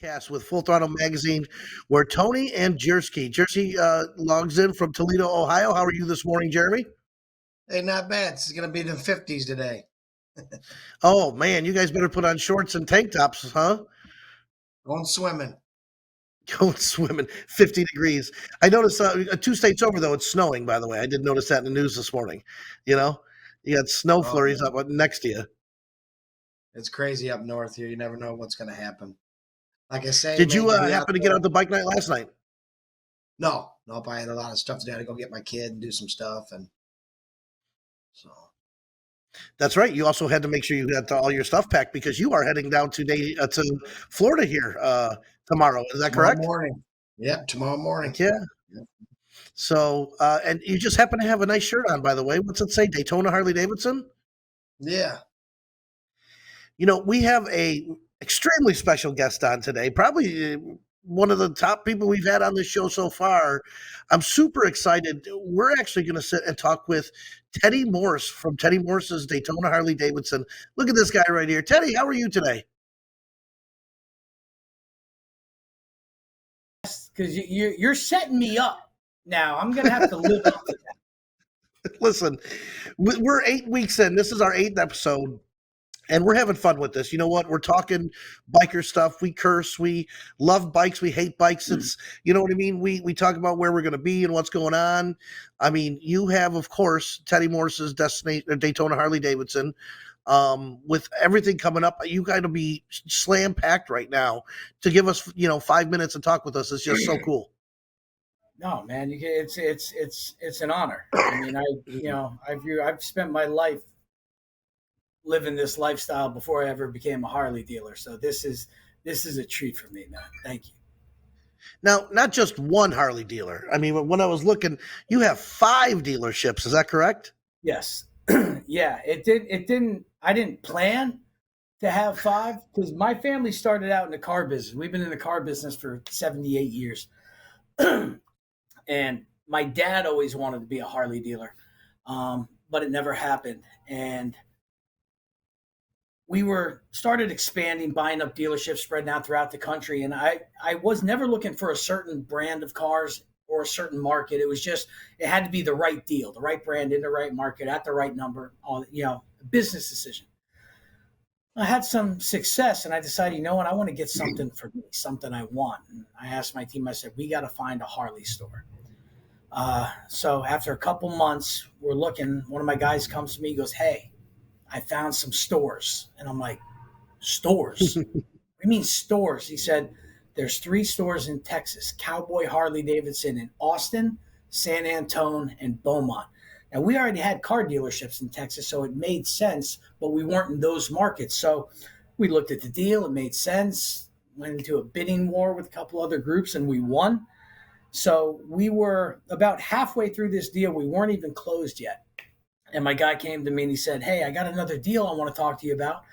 Podcast with Full Throttle Magazine, where Tony and Jersey logs in from Toledo, Ohio. How are you this morning, Jeremy? Hey, not bad. It's going to be in the 50s today. Oh man, you guys better put on shorts and tank tops, huh? Going swimming. Going swimming, 50 degrees. I noticed 2 states over though it's snowing. By the way, I did notice that in the news this morning. You know, you got snow Oh, flurries man. up next to you. It's crazy up north here. You never know what's going to happen. Like I say, Did man, you you be out happen to get there. out the bike night last night? No, nope. I had a lot of stuff today. I had to go get my kid and do some stuff. And so, That's right. You also had to make sure you got all your stuff packed because you are heading down to Florida here tomorrow. Is that tomorrow correct? morning. Yep, tomorrow morning. Heck yeah. Yep. So, and you just happen to have a nice shirt on, by the way. What's it say? Daytona Harley Davidson? Yeah. You know, we have a extremely special guest on today. Probably one of the top people we've had on this show so far. I'm super excited. We're actually going to sit and talk with Teddy Morse from Teddy Morse's Daytona Harley Davidson. Look at this guy right here. Teddy, how are you today? Because you're setting me up now. I'm gonna have to live up to that. Listen, we're 8 weeks in. This is our 8th episode. And we're having fun with this. You know what? We're talking biker stuff. We curse. We love bikes. We hate bikes. It's, you know what I mean? We talk about where we're going to be and what's going on. I mean, you have, of course, Teddy Morse's destination, Daytona Harley Davidson. With everything coming up, you got to be slam packed right now to give us, 5 minutes and talk with us. It's just so cool. No, man, it's an honor. I mean, I've spent my life living this lifestyle before I ever became a Harley dealer. So this is a treat for me, man. Thank you. Now, not just one Harley dealer. I mean, when I was looking, you have 5 dealerships. Is that correct? Yes. Yeah, I didn't plan to have 5 because my family started out in the car business. We've been in the car business for 78 years. And my dad always wanted to be a Harley dealer, but it never happened. And we started expanding, buying up dealerships, spreading out throughout the country. And I was never looking for a certain brand of cars or a certain market. It was just, it had to be the right deal, the right brand in the right market at the right number, a business decision. I had some success and I decided, you know what, I want to get something for me, something I want. And I asked my team, I said, we got to find a Harley store. So after a couple months, we're looking, one of my guys comes to me, he goes, hey, I found some stores. And I'm like, stores? What do you mean stores? He said, there's 3 stores in Texas, Cowboy Harley Davidson in Austin, San Antone, and Beaumont. Now, we already had car dealerships in Texas, so it made sense, but we weren't in those markets. So we looked at the deal. It made sense. Went into a bidding war with a couple other groups, and we won. So we were about halfway through this deal. We weren't even closed yet. And my guy came to me and he said, hey, I got another deal I want to talk to you about,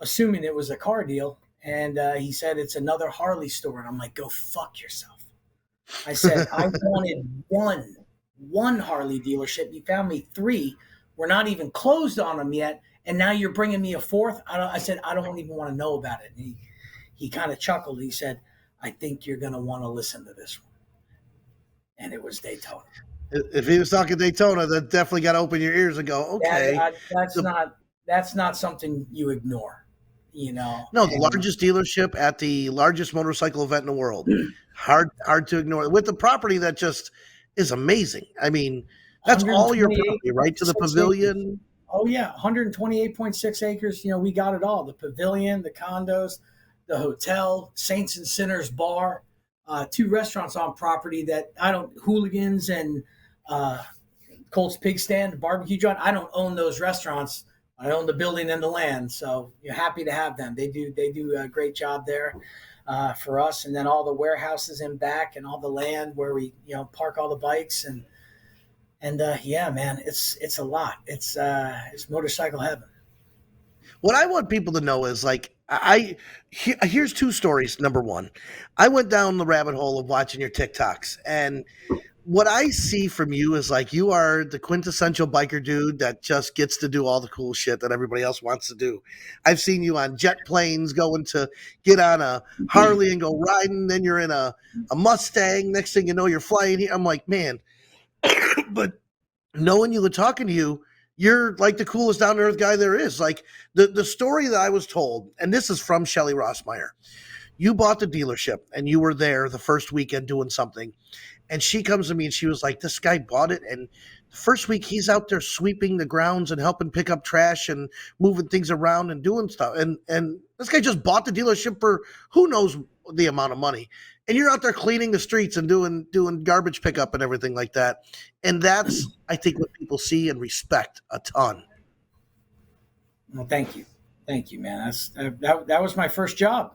assuming it was a car deal. And he said, it's another Harley store. And I'm like, go fuck yourself. I said, I wanted one Harley dealership. You found me 3. We're not even closed on them yet. And now you're bringing me a 4th. I said, I don't even want to know about it. And he kind of chuckled. He said, I think you're going to want to listen to this one. And it was Daytona. If he was talking Daytona, that definitely got to open your ears and go, okay. That's not something you ignore, No, the largest dealership at the largest motorcycle event in the world. Hard to ignore. With the property that just is amazing. I mean, that's all your property, right? To the pavilion. Oh, yeah, 128.6 acres. We got it all. The pavilion, the condos, the hotel, Saints and Sinners bar, 2 restaurants on property that Hooligans and Colt's Pig Stand, barbecue joint. I don't own those restaurants. I own the building and the land, so you're happy to have them. They do a great job there for us, and then all the warehouses in back and all the land where we park all the bikes and yeah, man, it's a lot. It's motorcycle heaven. What I want people to know is here's 2 stories. Number 1, I went down the rabbit hole of watching your TikToks, and what I see from you is like you are the quintessential biker dude that just gets to do all the cool shit that everybody else wants to do. I've seen you on jet planes going to get on a Harley and go riding, then you're in a Mustang. Next thing you know, you're flying here. I'm like, man, but knowing you and talking to you, you're like the coolest down to earth guy there is. Like the story that I was told, and this is from Shelly Rossmeyer. You bought the dealership and you were there the first weekend doing something. And she comes to me and she was like, this guy bought it. And the first week he's out there sweeping the grounds and helping pick up trash and moving things around and doing stuff. And this guy just bought the dealership for who knows the amount of money. And you're out there cleaning the streets and doing garbage pickup and everything like that. And that's, I think, what people see and respect a ton. Well, thank you, man. That was my first job.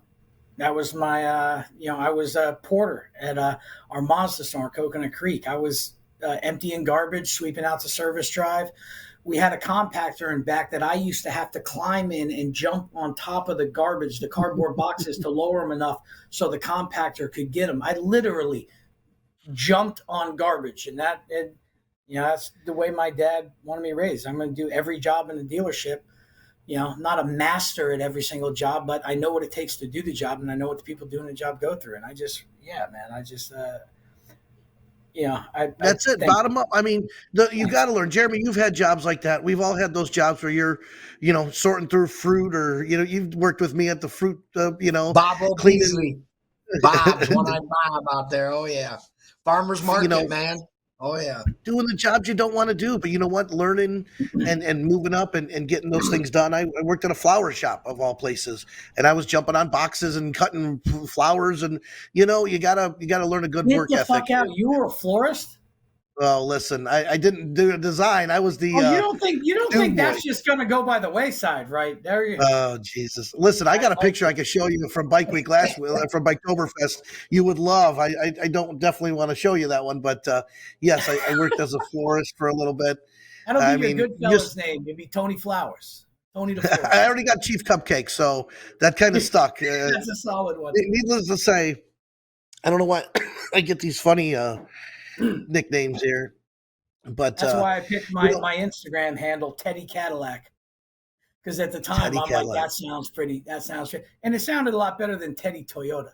That was my, I was a porter at our Mazda store, Coconut Creek. I was emptying garbage, sweeping out the service drive. We had a compactor in back that I used to have to climb in and jump on top of the garbage, the cardboard boxes, to lower them enough so the compactor could get them. I literally jumped on garbage, and that's the way my dad wanted me raised. I'm going to do every job in the dealership. Not a master at every single job, but I know what it takes to do the job, and I know what the people doing the job go through. And that's it. Bottom up. I mean, you got to learn, Jeremy. You've had jobs like that. We've all had those jobs where you're, sorting through fruit, or you've worked with me at the fruit, Bob Beasley. Bob's one-eyed Bob out there. Oh yeah, farmers market, man. Oh yeah, doing the jobs you don't want to do, but you know what? Learning and moving up and getting those things done. I worked at a flower shop of all places, and I was jumping on boxes and cutting flowers, and you gotta learn a good work ethic. Fuck out! You were a florist. Well, listen, I didn't do a design. I was the. You don't think that's just going to go by the wayside, right? There you go. Oh Jesus! Listen, I got a picture I could show you from Bike Week from Biketoberfest. You would love. I don't definitely want to show you that one, but yes, I worked as a florist for a little bit. That'll be your good fella's name. It'd be Tony Flowers. Tony the Florist. I already got Chief Cupcake, so that kind of stuck. That's a solid one. Needless to say, I don't know why I get these funny nicknames here, but that's why I picked my Instagram handle Teddy Cadillac, because at the time I'm like, that sounds pretty, and it sounded a lot better than Teddy Toyota.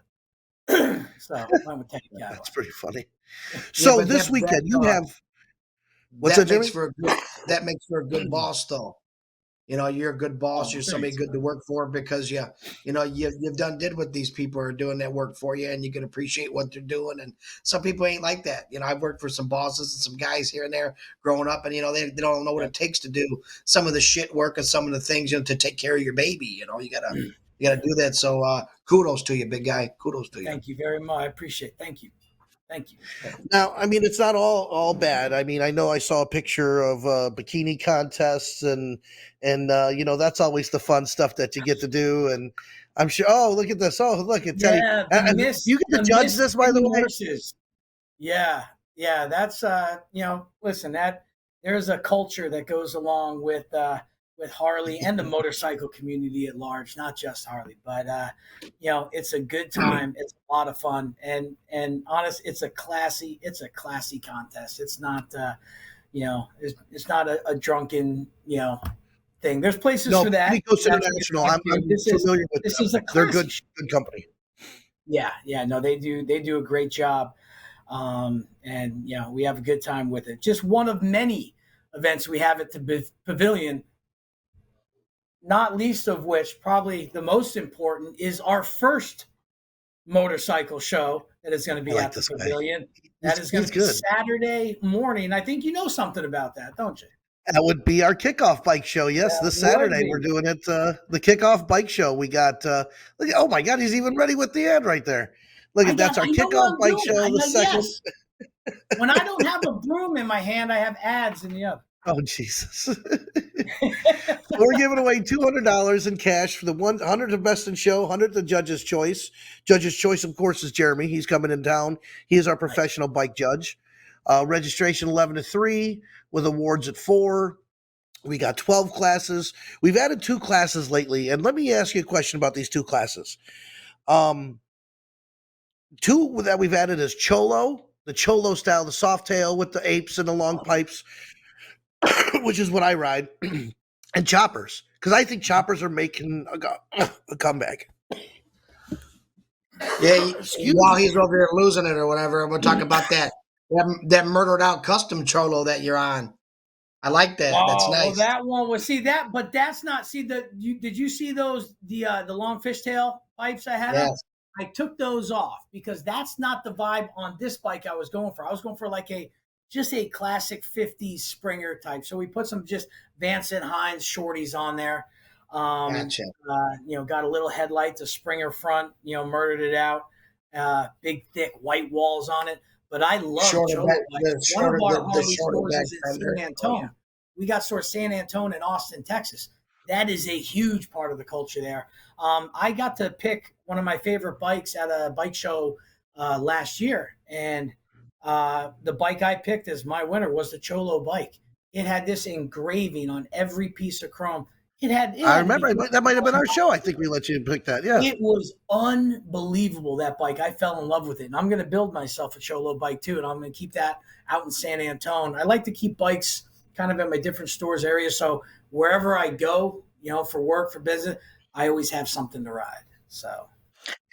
So I went with Teddy Cadillac. That's pretty funny. So this weekend you have what's that makes for a good boss, though. You're a good boss. You're somebody good to work for, because you've did what these people are doing that work for you, and you can appreciate what they're doing. And some people ain't like that. I've worked for some bosses and some guys here and there growing up, and they don't know what it takes to do some of the shit work and some of the things to take care of your baby. You gotta do that. So kudos to you, big guy. Kudos to you. Thank you very much. I appreciate it. Thank you. Now, I mean, it's not all bad. I mean, I know I saw a picture of bikini contests and that's always the fun stuff that you get to do. And I'm sure. Oh, look at this! Oh, look at Teddy. Yeah, you get to judge this, by the way. Horses. Yeah. That's listen, that there's a culture that goes along with Harley and the motorcycle community at large, not just Harley, but it's a good time. It's a lot of fun, and honest, it's a classy contest. It's not it's not a drunken thing. There's places for that. Coast International. I'm familiar with this. Them. Is a they're good company. Yeah, no, they do a great job, and we have a good time with it. Just one of many events we have at the pavilion. Not least of which, probably the most important, is our first motorcycle show that is going to be at the pavilion. That is going to be Saturday morning. I think you know something about that, don't you? That would be our kickoff bike show. Yes, this Saturday we're doing it. The kickoff bike show. We got. Look, oh my God, he's even ready with the ad right there. Look at that's our kickoff bike show. The second. Yes. When I don't have a broom in my hand, I have ads in the other. Oh Jesus! We're giving away $200 in cash for the 100th best in show, 100th the judge's choice. Judge's choice, of course, is Jeremy. He's coming in town. He is our professional bike judge. Registration 11 to 3 with awards at 4. We got 12 classes. We've added 2 classes lately, and let me ask you a question about these 2 classes. 2 that we've added is Cholo. the Cholo style, the soft tail with the apes and the long pipes, which is what I ride, and choppers, because I think choppers are making a comeback. Yeah, Excuse while me. he's over here losing it or whatever, we'll talk about that murdered out custom cholo that you're on. I like that. That's Oh, well, nice. that one was but that's not did you see those the long fishtail pipes I had on? Yes. I took those off because that's not the vibe on this bike I was going for. I was going for like just a classic 50s Springer type. So we put some just Vance and Hines shorties on there. Gotcha. Got a little headlights, a Springer front, murdered it out. Big thick white walls on it. But I love Shorter Cholo back, bikes. One of our the Harley shorter stores back is in fender. San Antonio. We got stores San Antonio and Austin, Texas. That is a huge part of the culture there. I got to pick one of my favorite bikes at a bike show last year, and the bike I picked as my winner was the Cholo bike. It had this engraving on every piece of chrome. I remember that might have been our show. I think we let you pick that. Yeah. It was unbelievable, that bike. I fell in love with it. And I'm going to build myself a Cholo bike too. And I'm going to keep that out in San Antonio. I like to keep bikes kind of at my different stores area. So wherever I go, for work, for business, I always have something to ride. So.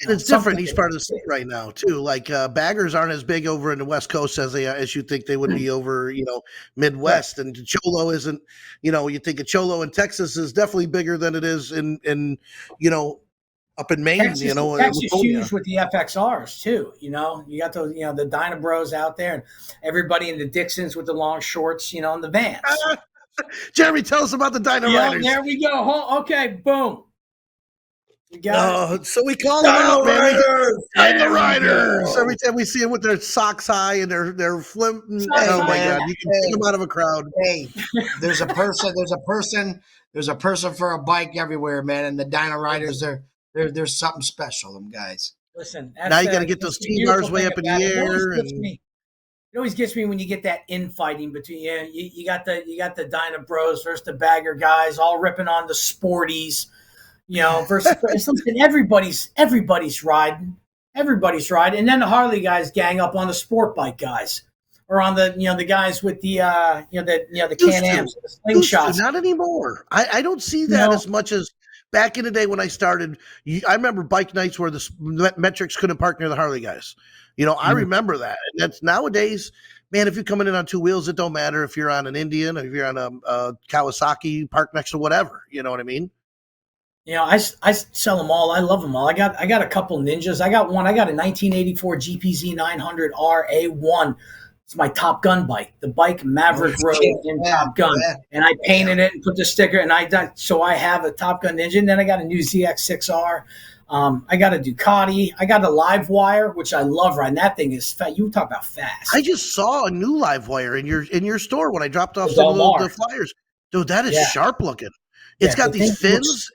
And it's different in each part of the state right now too. Like baggers aren't as big over in the West Coast as you think they would be over, Midwest. Right. And Cholo isn't, you think a Cholo in Texas is definitely bigger than it is in up in Maine. Texas huge with the FXRs too. You got those, the Dyna Bros out there, and everybody in the Dixons with the long shorts, and the Vans. Jeremy, tell us about the Dyna Riders. There we go. Okay, boom. So we call them out, man. Dyna Riders. Every time we see them with their socks high and their flipping. Oh my God, you can see them out of a crowd. Hey, there's a person for a bike everywhere, man. And the Dyna Riders, they're something special, them guys. Listen, now you got to get those T-bars way up in the air. It always gets me when you get that infighting between you got the Dyna Bros versus the bagger guys all ripping on the sporties. Versus listen, everybody's riding, and then the Harley guys gang up on the sport bike guys, or on the guys with the Can-Ams, the slingshots. Not anymore. I don't see that as much as back in the day when I started. I remember bike nights where the metrics couldn't park near the Harley guys. I remember that. And that's nowadays. Man, if you're coming in on two wheels, it don't matter if you're on an Indian or if you're on a Kawasaki, park next to whatever. You know what I mean? I sell them all. I love them all. I got a couple ninjas. I got a 1984 GPZ 900 RA1. It's my Top Gun bike. The bike Maverick rode in Top Gun, and I painted it and put the sticker. And I have a Top Gun Ninja. And then I got a new ZX6R. I got a Ducati. I got a Live Wire, which I love riding. That thing is fast. You talk about fast. I just saw a new Live Wire in your store when I dropped off some of the flyers. Dude, that is sharp looking. It's got these fins.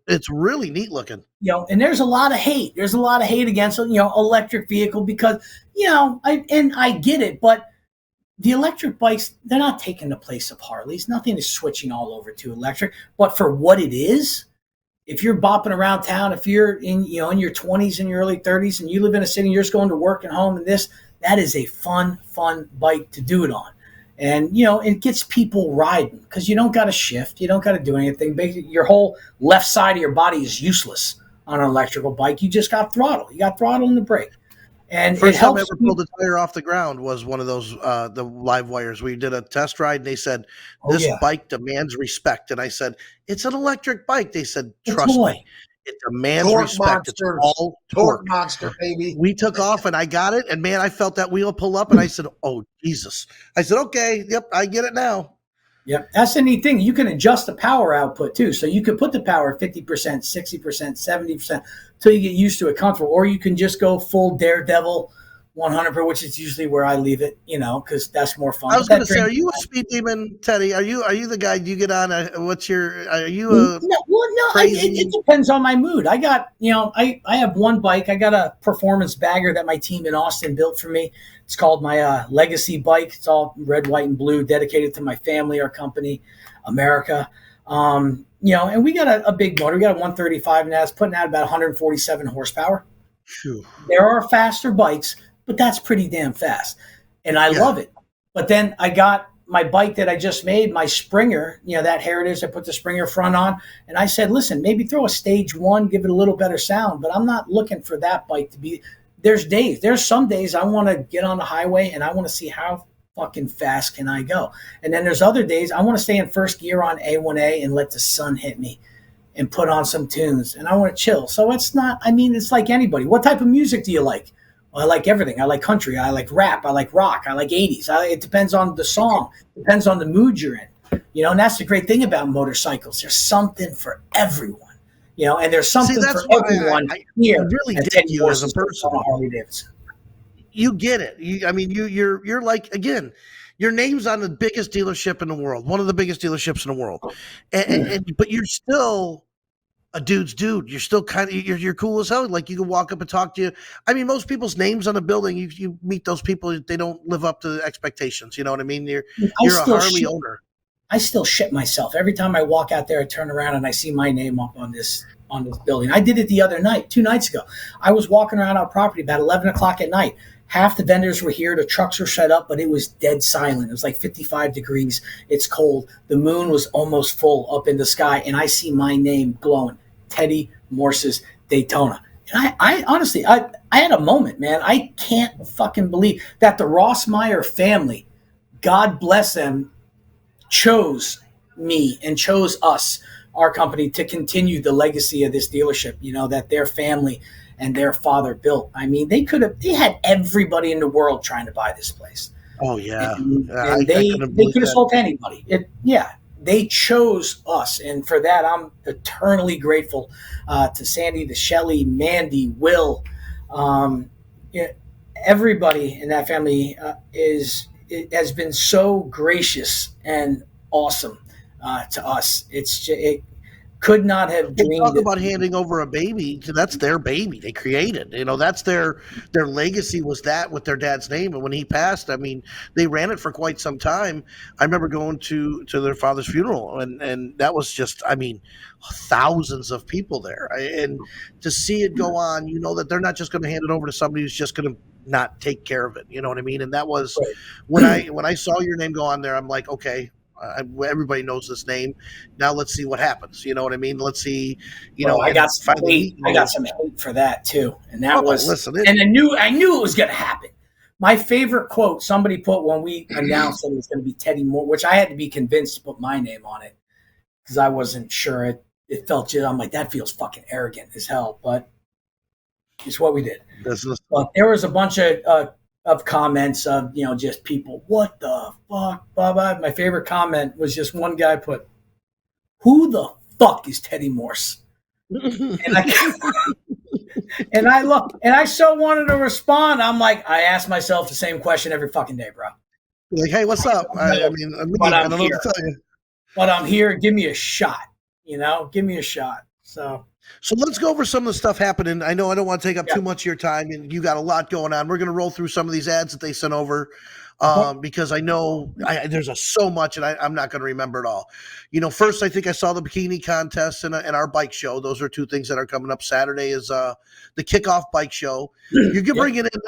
It's really neat looking. And there's a lot of hate. There's a lot of hate against electric vehicle because I get it, but the electric bikes, they're not taking the place of Harleys. Nothing is switching all over to electric. But for what it is, if you're bopping around town, if you're in your 20s and your early 30s, and you live in a city, and you're just going to work and home, and that is a fun bike to do it on. And, it gets people riding because you don't got to shift. You don't got to do anything. Basically, your whole left side of your body is useless on an electrical bike. You just got throttle. You got throttle and the brake. And first time I ever pulled a tire off the ground was one of those the Live Wires. We did a test ride, and they said, this bike demands respect. And I said, it's an electric bike. They said, trust me. It demands respect. It's all torque monster, baby. We took off, and I got it, and man, I felt that wheel pull up, and I said, "Oh Jesus!" I said, "Okay, yep, I get it now." Yep, that's the neat thing. You can adjust the power output too, so you can put the power 50%, 60%, 70% until you get used to it, comfortable, or you can just go full daredevil 100%, which is usually where I leave it, because that's more fun. I was going to say, are you a speed demon, Teddy? Are you the guy you get on? Are you a crazy? It depends on my mood. I got, I have one bike. I got a performance bagger that my team in Austin built for me. It's called my Legacy bike. It's all red, white, and blue, dedicated to my family, our company, America. And we got a big motor. We got a 135, and that's putting out about 147 horsepower. Phew. There are faster bikes. but that's pretty damn fast. And I Yeah. love it. But then I got my bike that I just made, my Springer, that Heritage, I put the Springer front on. And I said, listen, maybe throw a stage 1, give it a little better sound, but I'm not looking for that bike to be. There's some days I want to get on the highway and I want to see how fucking fast can I go. And then there's other days I want to stay in first gear on A1A and let the sun hit me and put on some tunes and I want to chill. So it's like anybody. What type of music do you like? Well, I like everything. I like country. I like rap. I like rock. I like 80s. It depends on the song. Depends on the mood you're in. And that's the great thing about motorcycles. There's something for everyone. And there's something for everyone here. I really dig you as a person. Harley Davidson. You get it. You're like, again, your name's on the biggest dealership in the world, one of the biggest dealerships in the world, but you're still a dude's dude. You're still kind of you're cool as hell. Like you can walk up and talk to you. I mean, most people's names on a building, you meet those people, they don't live up to the expectations. You know what I mean? You're a Harley owner. I still shit myself every time I walk out there. I turn around and I see my name up on this building. I did it the other night, 2 nights ago. I was walking around our property about 11 o'clock at night. Half the vendors were here. The trucks were set up, but it was dead silent. It was like 55 degrees. It's cold. The moon was almost full up in the sky, and I see my name glowing. Teddy Morse's Daytona. And I honestly, I had a moment, man. I can't fucking believe that the Rossmeyer family, God bless them, chose me and chose us, our company, to continue the legacy of this dealership, that their family and their father built. I mean, they had everybody in the world trying to buy this place. Oh yeah. And they could have sold to anybody. They chose us. And for that, I'm eternally grateful to Sandy, to Shelley, Mandy, Will, everybody in that family has been so gracious and awesome to us. It could not have dreamed. Talk about handing over a baby. That's their baby. They created. That's their legacy was that with their dad's name. And when he passed, I mean, they ran it for quite some time. I remember going to their father's funeral, and that was just, I mean, thousands of people there. And to see it go on, that they're not just going to hand it over to somebody who's just going to not take care of it. You know what I mean? And that was right. when I saw your name go on there, I'm like, okay. Everybody knows this name. Now let's see what happens. You know what I mean? Let's see. I got some hate. I got some hate for that too, and that and I knew it was going to happen. My favorite quote somebody put when we announced that it was going to be Teddy Moore, which I had to be convinced to put my name on it because I wasn't sure. It felt just. I'm like, that feels fucking arrogant as hell, but it's what we did. But there was a bunch of comments of, just people, what the fuck, blah, blah. My favorite comment was just one guy put, who the fuck is Teddy Morse? And I looked, and I so wanted to respond. I'm like, I ask myself the same question every fucking day, bro. Like, hey, what's up? I don't know what to tell you. But I'm here. Give me a shot, give me a shot. So let's go over some of the stuff happening. I know I don't want to take up too much of your time, and you got a lot going on. We're going to roll through some of these ads that they sent over because I know there's so much, and I'm not going to remember it all. First, I think I saw the bikini contest and our bike show. Those are two things that are coming up. Saturday is the kickoff bike show. You can bring it in.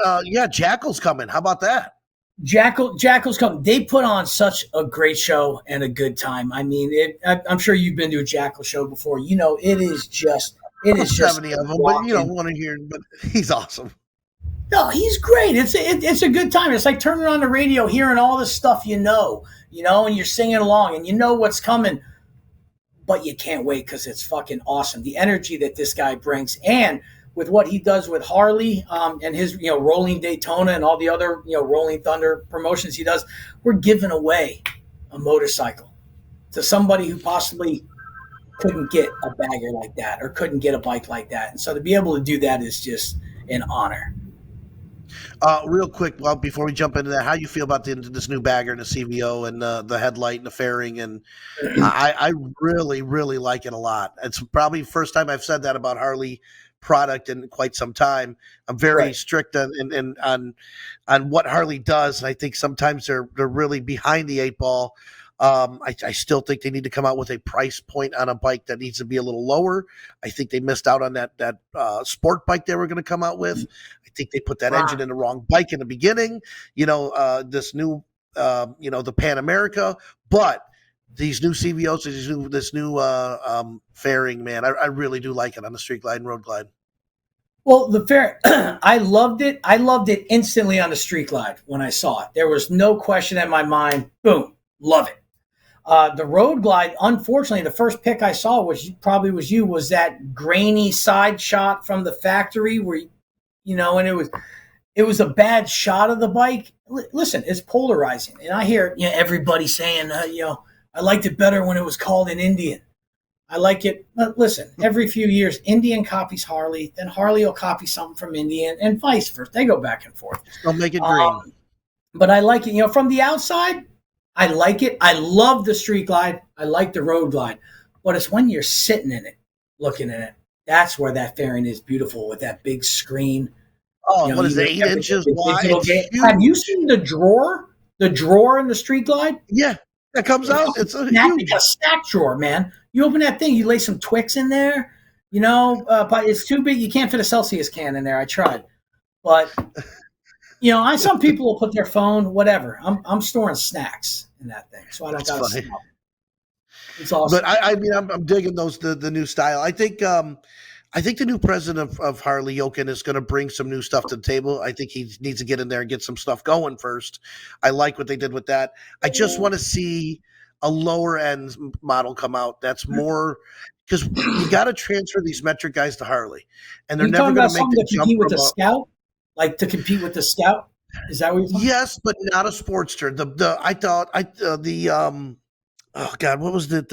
Jackal's coming. How about that? Jackal's coming. They put on such a great show and a good time. I mean, I'm sure you've been to a Jackal show before. It is just 70 of them, but you don't want to hear. But he's awesome. No, he's great. It's a good time. It's like turning on the radio, hearing all this stuff and you're singing along and you know what's coming, but you can't wait because it's fucking awesome. The energy that this guy brings, and with what he does with Harley and his, Rolling Daytona and all the other, Rolling Thunder promotions he does, we're giving away a motorcycle to somebody who possibly couldn't get a bagger like that or couldn't get a bike like that. And so to be able to do that is just an honor. Real quick, well, before we jump into that, how you feel about this new bagger and the CVO and the headlight and the fairing? And I really, really like it a lot. It's probably the first time I've said that about Harley product in quite some time. I'm very strict on what Harley does, and I think sometimes they're really behind the 8 ball I still think they need to come out with a price point on a bike that needs to be a little lower. I think they missed out on that sport bike they were going to come out with. I think they put that engine in the wrong bike in the beginning. This new, the Pan America, but these new CVOs, this new fairing, man, I really do like it on the street glide and road glide. Well, the fair, I loved it. I loved it instantly on the street glide when I saw it. There was no question in my mind. Boom, love it. The road glide, unfortunately, the first pick I saw, which probably was you, was that grainy side shot from the factory where, and it was a bad shot of the bike. Listen, it's polarizing, and I hear everybody saying, I liked it better when it was called an Indian. I like it. But listen, every few years, Indian copies Harley, then Harley will copy something from Indian, and vice versa. They go back and forth. They'll make it green. But I like it. From the outside, I like it. I love the street glide. I like the road glide. But it's when you're sitting in it, looking at it, that's where that fairing is beautiful with that big screen. Oh, what is it, 8 inches wide? Have you seen the drawer? The drawer in the street glide? Yeah, that comes out. It's a snack drawer, man. You open that thing, you lay some Twix in there, but it's too big. You can't fit a Celsius can in there. I tried. But, some people will put their phone, whatever. I'm storing snacks in that thing, so I don't got to stop. It's awesome. But I'm digging the new style. I think the new president of Harley, Jochen, is going to bring some new stuff to the table. I think he needs to get in there and get some stuff going first. I like what they did with that. I just want to see a lower end model come out. That's more because you got to transfer these metric guys to Harley, and they're never going to make the jump with the Scout. Like to compete with the Scout. Is that what you're talking? Yes, but not a Sportster. Oh God, what was it?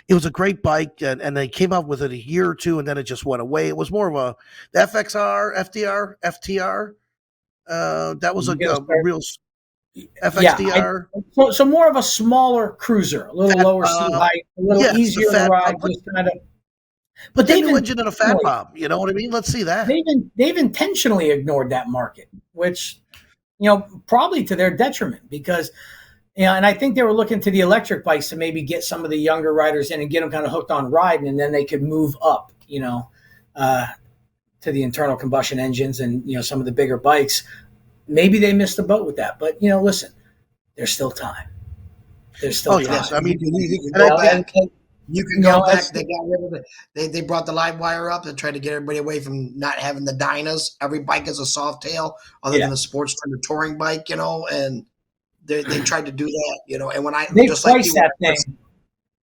It was a great bike, and they came out with it a year or two, and then it just went away. It was more of the FXR, FTR. That was a real FXDR. Yeah, so more of a smaller cruiser, a little lower seat height, a little easier to ride, just kind of. But they've engine and a fat bob. You know what I mean? Let's see that. They've intentionally ignored that market, which probably to their detriment because. And I think they were looking to the electric bikes to maybe get some of the younger riders in and get them kind of hooked on riding, and then they could move up, to the internal combustion engines and some of the bigger bikes. Maybe they missed the boat with that, but listen, there's still time. There's still time. Yes. I mean, you can go back. They got rid of it. They brought the live wire up and tried to get everybody away from not having the dynas. Every bike is a soft tail, other than the sports and the touring bike, and. They tried to do that, and when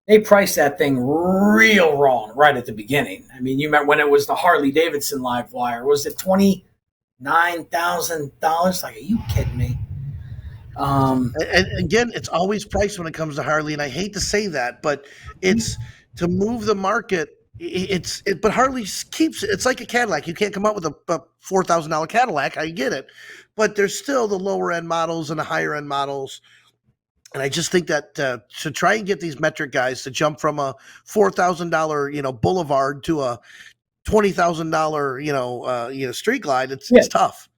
they priced that thing real wrong right at the beginning. I mean, you remember when it was the Harley Davidson live wire? Was it $29,000? Like, are you kidding me? And again, it's always price when it comes to Harley, and I hate to say that, but it's to move the market. But Harley keeps it. It's like a Cadillac. You can't come up with a $4,000 Cadillac. I get it, but there's still the lower end models and the higher end models. And I just think that to try and get these metric guys to jump from a $4,000 Boulevard to a $20,000 street glide, it's tough.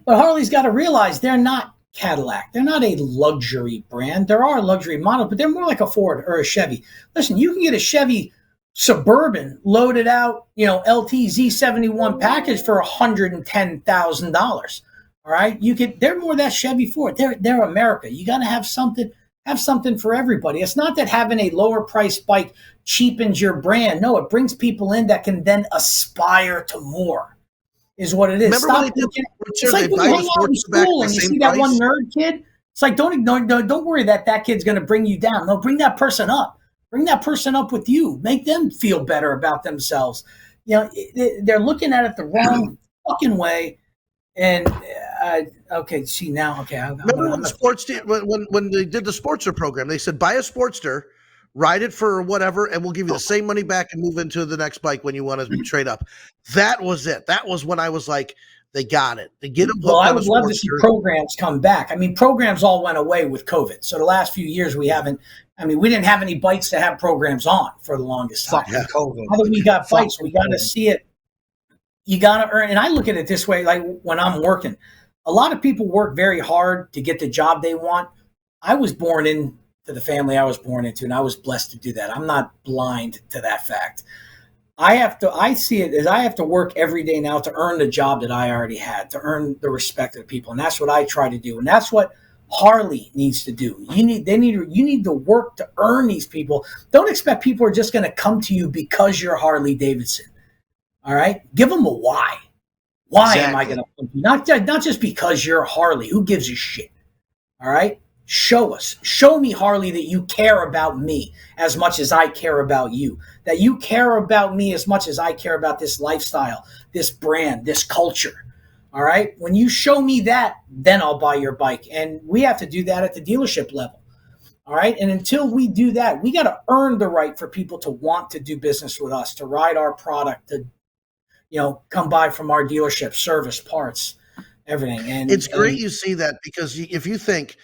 But Harley's got to realize they're not Cadillac. They're not a luxury brand. There are luxury models, but they're more like a Ford or a Chevy. Listen, you can get a Chevy Suburban loaded out, LT Z71 package for $110,000. All right, they're more that Chevy Ford. They're America. You got to have something for everybody. It's not that having a lower price bike cheapens your brand. No, it brings people in that can then aspire to more. Is what it is. Remember when it's like when you hang out in school and you see that one nerd kid. It's like don't worry that kid's going to bring you down. No, bring that person up. Bring that person up with you. Make them feel better about themselves. They're looking at it the wrong fucking way. And see now. Okay, remember when they did the Sportster program? They said buy a Sportster, ride it for whatever, and we'll give you the same money back and move into the next bike when you want to trade up. That was it. That was when I was like, they got it. They get them. Well, I would love to see programs come back. I mean, programs all went away with COVID. So the last few years we didn't have any bikes to have programs on for the longest time. COVID. Now that we got bikes, we got to see it. You got to earn. And I look at it this way, like when I'm working, a lot of people work very hard to get the job they want. I was born into the family I was born into, and I was blessed to do that. I'm not blind to that fact. I see it as I have to work every day now to earn the job that I already had, to earn the respect of the people. And that's what I try to do. And that's what Harley needs to do. You need to work to earn these people. Don't expect people are just going to come to you because you're Harley Davidson. All right. Give them a why. Why am I going to come to you? Not just because you're Harley. Who gives a shit? All right. Show me, Harley, that you care about me as much as I care about you, that you care about me as much as I care about this lifestyle, this brand, this culture. All right. When you show me that, then I'll buy your bike. And we have to do that at the dealership level. All right. And until we do that, we got to earn the right for people to want to do business with us, to ride our product, to, come buy from our dealership, service, parts, everything. And it's great you see that, because if you think,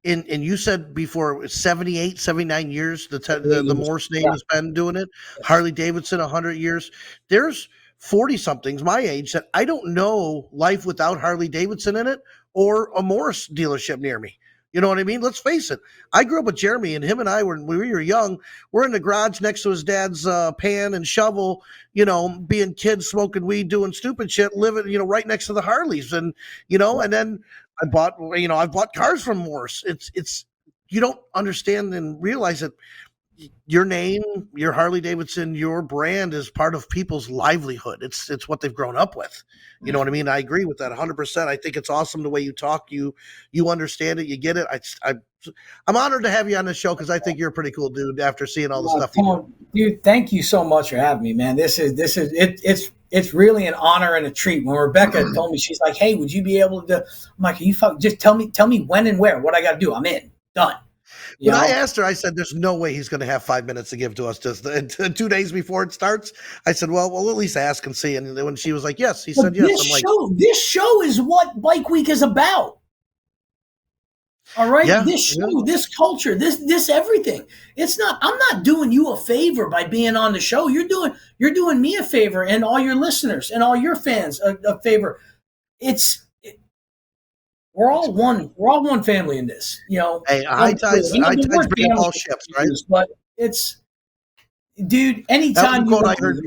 and you said before, 78, 79 years, the Morse name has been doing it. Yes. Harley Davidson, 100 years. There's 40-somethings my age that I don't know life without Harley Davidson in it or a Morse dealership near me. You know what I mean? Let's face it. I grew up with Jeremy, and him and I, when we were young, we're in the garage next to his dad's pan and shovel, being kids, smoking weed, doing stupid shit, living, right next to the Harleys. And, and then I've bought cars from Morse. It's you don't understand and realize that your name, your Harley Davidson, your brand is part of people's livelihood. It's what they've grown up with. You know what I mean? I agree with that 100%. I think it's awesome the way you talk. You understand it. You get it. I'm honored to have you on the show, because I think you're a pretty cool dude after seeing all the stuff you do. Dude, thank you so much for having me, man. It's really an honor and a treat. When Rebecca told me, she's like, "Hey, would you be able to?" I'm like, just tell me when and where. What I got to do? I'm in. Done. When I asked her, I said, "There's no way he's going to have 5 minutes to give to us just 2 days before it starts." I said, "Well, we'll at least ask and see." And when she was like, "Yes," he said, "Yes." This show is what Bike Week is about. All right, this culture, this everything. It's not. I'm not doing you a favor by being on the show. You're doing me a favor, and all your listeners and all your fans a favor. We're all one. We're all one family in this. Hey, high tides bring up all ships, right? But dude. Anytime quote I heard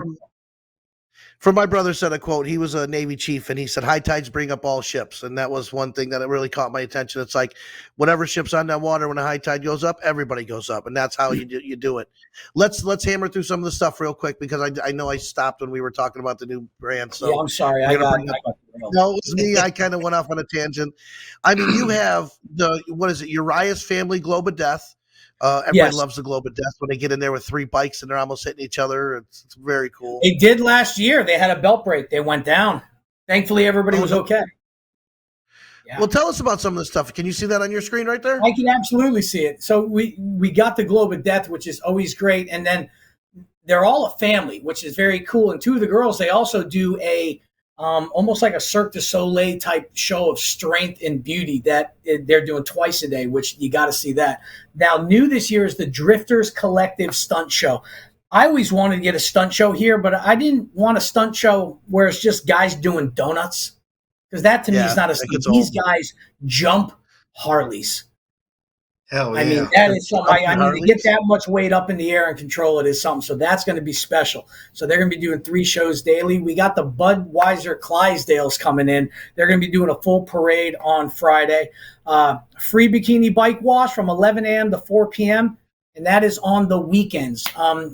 from my brother said a quote. He was a Navy chief, and he said, "High tides bring up all ships." And that was one thing that really caught my attention. It's like, whatever ship's on that water, when a high tide goes up, everybody goes up, and that's how you do it. Let's hammer through some of the stuff real quick, because I know I stopped when we were talking about the new brand. So yeah, I'm sorry. No, it was me. I kind of went off on a tangent. I mean, you have Uriah's family Globe of Death. Everybody loves the Globe of Death when they get in there with 3 bikes and they're almost hitting each other. It's very cool. They did last year. They had a belt break. They went down. Thankfully, everybody was okay. Yeah. Well, tell us about some of the stuff. Can you see that on your screen right there? I can absolutely see it. So we got the Globe of Death, which is always great. And then they're all a family, which is very cool. And 2 of the girls, they also do a almost like a Cirque du Soleil type show of strength and beauty that they're doing twice a day, which you got to see that. Now, new this year is the Drifters Collective Stunt Show. I always wanted to get a stunt show here, but I didn't want a stunt show where it's just guys doing donuts, because that to me is not a stunt. These guys jump Harleys. Hell yeah. I mean, that is something. I mean, to get that much weight up in the air and control it is something. So that's going to be special. So they're going to be doing 3 shows daily. We got the Budweiser Clydesdales coming in. They're going to be doing a full parade on Friday. Free bikini bike wash from 11 a.m. to 4 p.m., and that is on the weekends.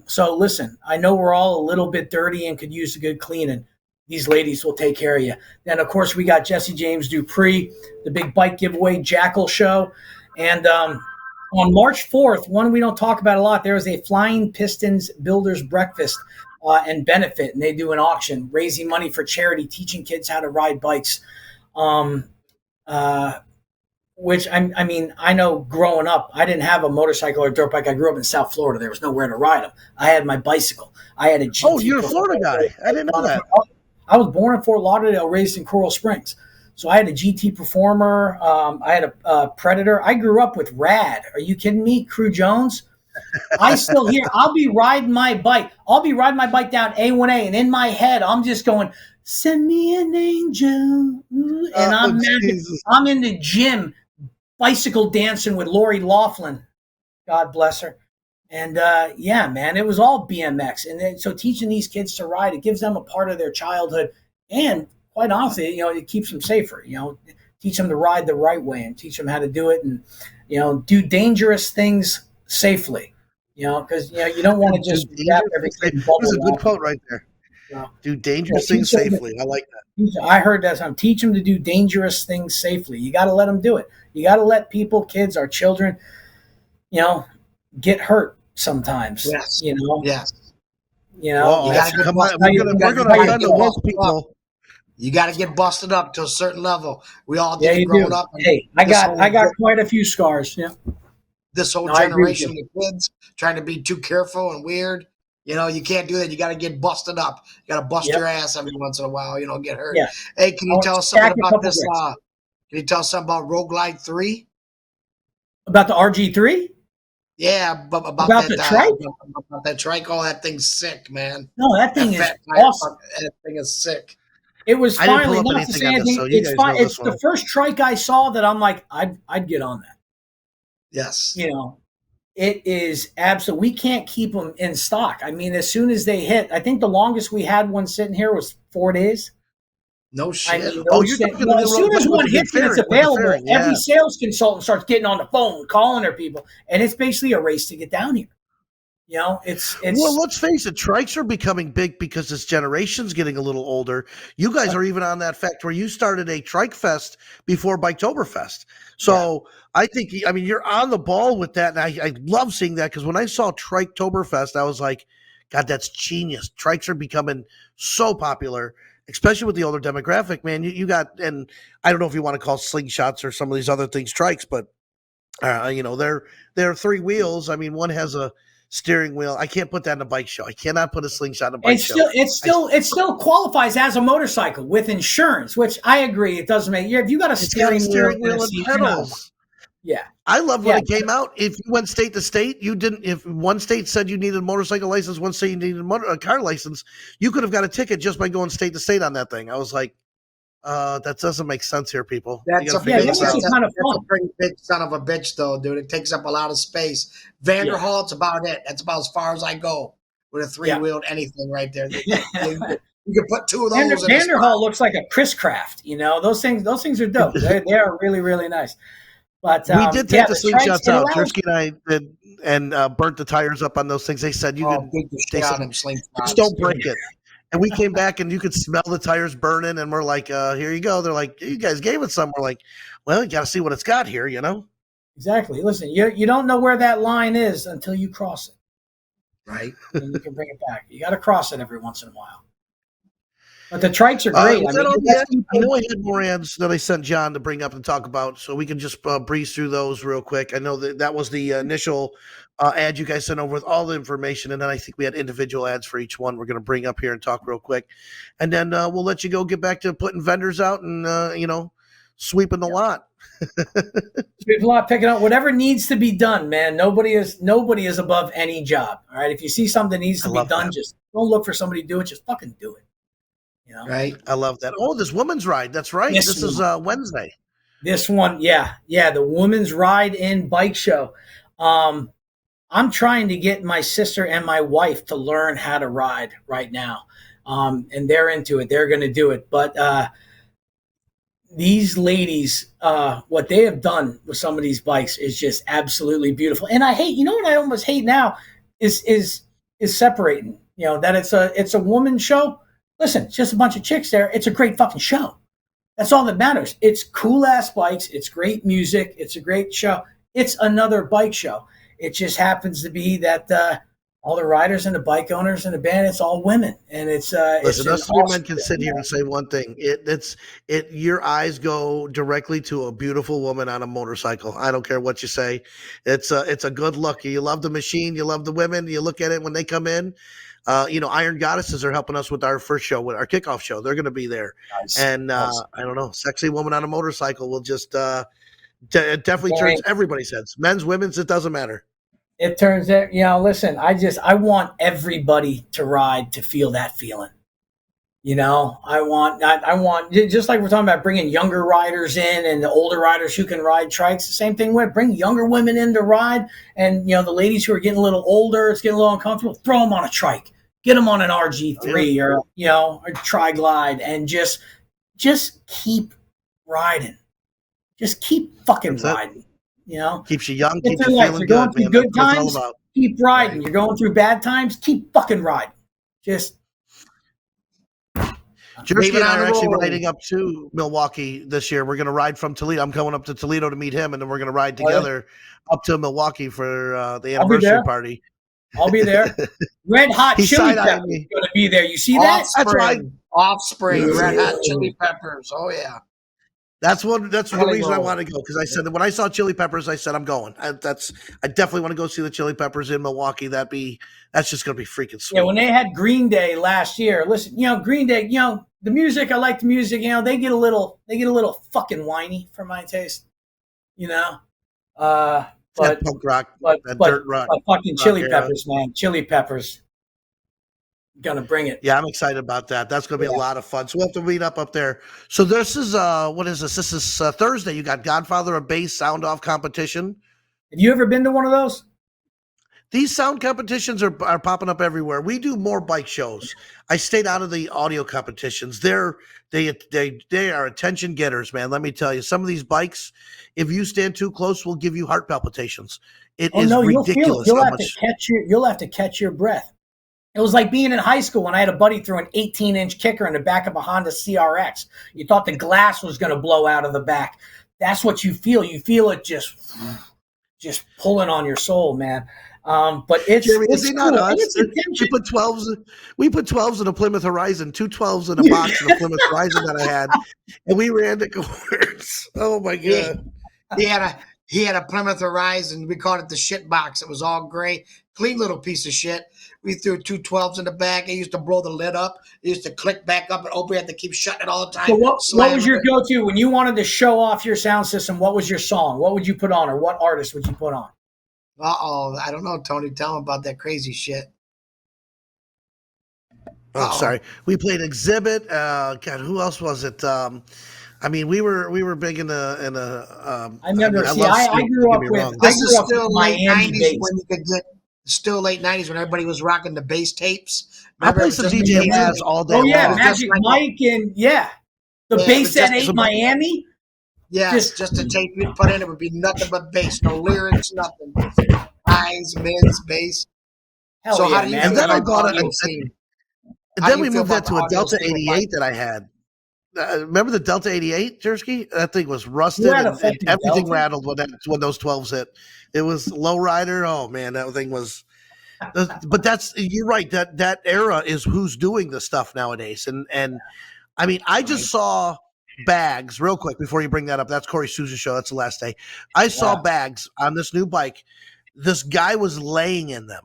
So listen, I know we're all a little bit dirty and could use a good cleaning. These ladies will take care of you. Then, of course, we got Jesse James Dupree, the big bike giveaway Jackal show. And on March 4th, one we don't talk about a lot, there is a Flying Pistons Builders Breakfast and benefit, and they do an auction, raising money for charity, teaching kids how to ride bikes. Which, I mean, I know growing up, I didn't have a motorcycle or dirt bike. I grew up in South Florida. There was nowhere to ride them. I had my bicycle. I had a GT. Oh, you're a Florida guy. I didn't know that. I was born in Fort Lauderdale, raised in Coral Springs. So I had a GT Performer. I had a Predator. I grew up with Rad. Are you kidding me? Crew Jones. I still hear. I'll be riding my bike. I'll be riding my bike down A1A, and in my head, I'm just going, "Send me an angel," and I'm in the gym bicycle dancing with Lori Laughlin, God bless her. And yeah, man, it was all BMX. And then, so teaching these kids to ride, it gives them a part of their childhood. And quite honestly, it keeps them safer. Teach them to ride the right way and teach them how to do it, and do dangerous things safely. Because you don't want to just wrap everything in bubble That's a good wrap. quote right there. Do dangerous things safely. I like that. I heard that time. Teach them to do dangerous things safely. You got to let them do it. You got to let people, kids, our children, get hurt sometimes. Yes. Yes. Well, you got to come on. We're going to offend the woke people. You got to get busted up to a certain level. We all did it growing up. Hey, I got quite a few scars. Yeah. This whole generation of kids trying to be too careful and weird. You can't do that. You got to get busted up. You got to bust your ass every once in a while. Get hurt. Yeah. Hey, can you tell us something about this? Can you tell us something about Roguelite 3? About the RG3? Yeah, but about the trike? About that trike. Oh, that thing's sick, man. No, that thing is awesome. That thing is sick. It was finally not to say anything. So it's fine. It's the first trike I saw that I'm like, I'd get on that. Yes. It is absolute. We can't keep them in stock. I mean, as soon as they hit, I think the longest we had one sitting here was 4 days. No shit. As soon as one hits and it's available, every sales consultant starts getting on the phone, calling their people, and it's basically a race to get down here. It's well, let's face it, trikes are becoming big because this generation's getting a little older. You guys are even on that fact where you started a trike fest before Biketoberfest. So I think, you're on the ball with that. And I love seeing that, because when I saw Triketoberfest, I was like, God, that's genius. Trikes are becoming so popular, especially with the older demographic, man. You got, and I don't know if you want to call slingshots or some of these other things trikes, but they're 3 wheels. One has a steering wheel. I can't put that in a bike show. I cannot put a slingshot in a bike show. It still qualifies as a motorcycle with insurance, which I agree it doesn't make. If you got a steering wheel and pedals. Yeah. I love when it came out. If you went state to state, you didn't. If one state said you needed a motorcycle license, one state you needed a car license, you could have got a ticket just by going state to state on that thing. I was like, that doesn't make sense here, people. That's a pretty big son of a bitch, though, dude. It takes up a lot of space. Vanderhalt's about it. That's about as far as I go with a 3-wheeled anything right there. You can put 2 of those. Vanderhall looks like a Chris Craft. Those things are dope. They are really, really nice. But we did take the slingshots out. Drewski and I did, and burnt the tires up on those things. They said just don't break it. And we came back and you could smell the tires burning, and we're like, here you go. They're like, you guys gave it some. We're like, well, you got to see what it's got here, Exactly. Listen, you don't know where that line is until you cross it. Right. And you can bring it back. You got to cross it every once in a while. But the trikes are great. I know I had more ads that I sent John to bring up and talk about, so we can just breeze through those real quick. I know that was the initial ad you guys sent over with all the information, and then I think we had individual ads for each one we're going to bring up here and talk real quick. And then we'll let you go get back to putting vendors out and, sweeping the lot. Sweeping the lot, picking up whatever needs to be done, man. Nobody is above any job, all right? If you see something that needs to be done, just don't look for somebody to do it. Just fucking do it. Right. I love that. Oh, this women's ride. That's right. This is Wednesday. This one, yeah, the women's ride in bike show. I'm trying to get my sister and my wife to learn how to ride right now. And they're into it. They're going to do it. But these ladies, what they have done with some of these bikes is just absolutely beautiful. And I hate, what I almost hate now is separating, that it's a woman's show. Listen, it's just a bunch of chicks there. It's a great fucking show. That's all that matters. It's cool ass bikes. It's great music. It's a great show. It's another bike show. It just happens to be that all the riders and the bike owners and the band, it's all women. And it's listen, us three men can sit here and say one thing. Your eyes go directly to a beautiful woman on a motorcycle. I don't care what you say. It's a good look. You love the machine. You love the women. You look at it when they come in. Iron Goddesses are helping us with our first show, with our kickoff show. They're going to be there. Nice. And I don't know, sexy woman on a motorcycle will just it definitely turns everybody's heads. Men's, women's, it doesn't matter. It turns out, listen, I want everybody to ride to feel that feeling. I want just like we're talking about bringing younger riders in and the older riders who can ride trikes. The same thing with bring younger women in to ride, and the ladies who are getting a little older, it's getting a little uncomfortable. Throw them on a trike, get them on an RG3 or a Tri Glide, and just keep riding. Just keep fucking riding. Keeps you young, it's keeps you feeling You're good, going through man. good That's what it's all times. about. Keep riding. Right. You're going through bad times. Keep fucking riding. Just. Jersey and I are actually riding up to Milwaukee this year. We're going to ride from Toledo. I'm going up to Toledo to meet him, and then we're going to ride together up to Milwaukee for the anniversary party. I'll be there. Red Hot Chili Peppers going to be there. You see that? That's right. Offspring, Red Hot Chili Peppers. Oh, yeah. That's the reason I want to go, because I said that when I saw Chili Peppers, I said I'm going. I definitely want to go see the Chili Peppers in Milwaukee. That's just going to be freaking sweet. Yeah, when they had Green Day last year, listen, Green Day, the music, I like the music. They get a little fucking whiny for my taste. But punk rock, dirt rock, but fucking Chili Peppers, man, Chili Peppers. Gonna bring it. Yeah, I'm excited about that. That's gonna be a lot of fun. So we'll have to meet up there. So this is what is this? This is Thursday. You got Godfather of Bass sound off competition. Have you ever been to one of those? These sound competitions are popping up everywhere. We do more bike shows. I stayed out of the audio competitions. They are attention getters, man. Let me tell you, some of these bikes, if you stand too close, will give you heart palpitations. It is ridiculous. You'll have to catch your breath. It was like being in high school when I had a buddy throw an 18-inch kicker in the back of a Honda CRX. You thought the glass was going to blow out of the back. That's what you feel. You feel it just pulling on your soul, man. But it's not us. We put 12s in a Plymouth Horizon, 2 12s in a box in a Plymouth Horizon that I had, and we ran the course. Oh my god! He had a Plymouth Horizon. We called it the shit box. It was all gray, clean little piece of shit. We threw 2 12s in the back. It used to blow the lid up. It used to click back up and open. You had to keep shutting it all the time. So what was your go-to when you wanted to show off your sound system? What was your song? What would you put on, or what artist would you put on? I don't know, Tony. Tell him about that crazy shit. Sorry. We played Exhibit. God, who else was it? We were big in a. I remember. I grew up with. This is still late '90s when you could get. Still late '90s when everybody was rocking the bass tapes. Remember, I played some DJ Laz all day. Oh yeah, long. Magic Mike and the bass at 8 Miami. Yeah, just a tape you'd put in. It would be nothing but bass, no lyrics, nothing. Highs, mids, bass. Hell so how do you? And then I bought it. And then we moved that to a Delta 88 that I had. Remember the Delta 88, Jersey? That thing was rusted and everything rattled when those 12s hit. It was lowrider. Oh man, that thing was. But you're right. That era is who's doing the stuff nowadays. And I just saw Bags real quick before you bring that up. That's Corey Sousa's show. That's the last day. I saw Bags on this new bike. This guy was laying in them.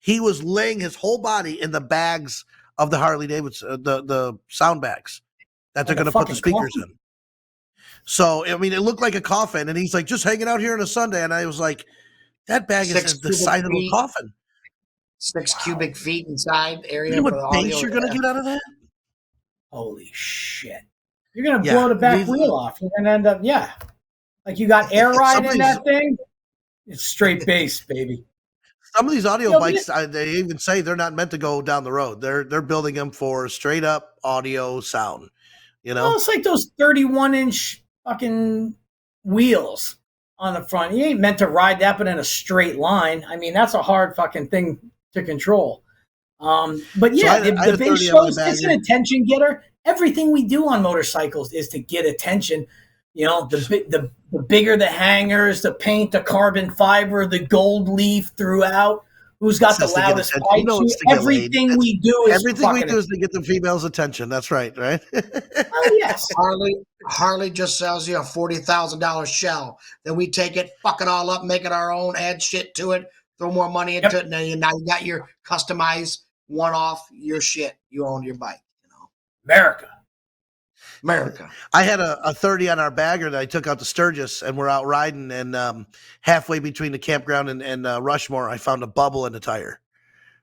He was laying his whole body in the bags of the Harley Davidson, the sound bags that they're going to put the speakers in. So, it looked like a coffin, and he's like, just hanging out here on a Sunday. And I was like, that bag is the size of a coffin. 6 cubic feet inside area. You know what bass you're going to get out of that? Holy shit. You're going to blow the back wheel off. You're going to end up, like you got air ride in that thing. It's straight bass, baby. Some of these audio bikes, they even say they're not meant to go down the road. They're building them for straight up audio sound. Well, it's like those 31-inch fucking wheels on the front. You ain't meant to ride that, but in a straight line. That's a hard fucking thing to control. But yeah, the bass shows, it's an attention getter. Everything we do on motorcycles is to get attention. The bigger the hangers, the paint, the carbon fiber, the gold leaf throughout. Who's got the loudest pipes? Everything we do is to get the females' attention. That's right? Oh yes. Harley just sells you a $40,000 shell. Then we take it, fuck it all up, make it our own, add shit to it, throw more money into it, and then now you got your customized one-off your shit. You own your bike. America. I had a 30 on our bagger that I took out to Sturgis, and we're out riding, and halfway between the campground and Rushmore, I found a bubble in the tire,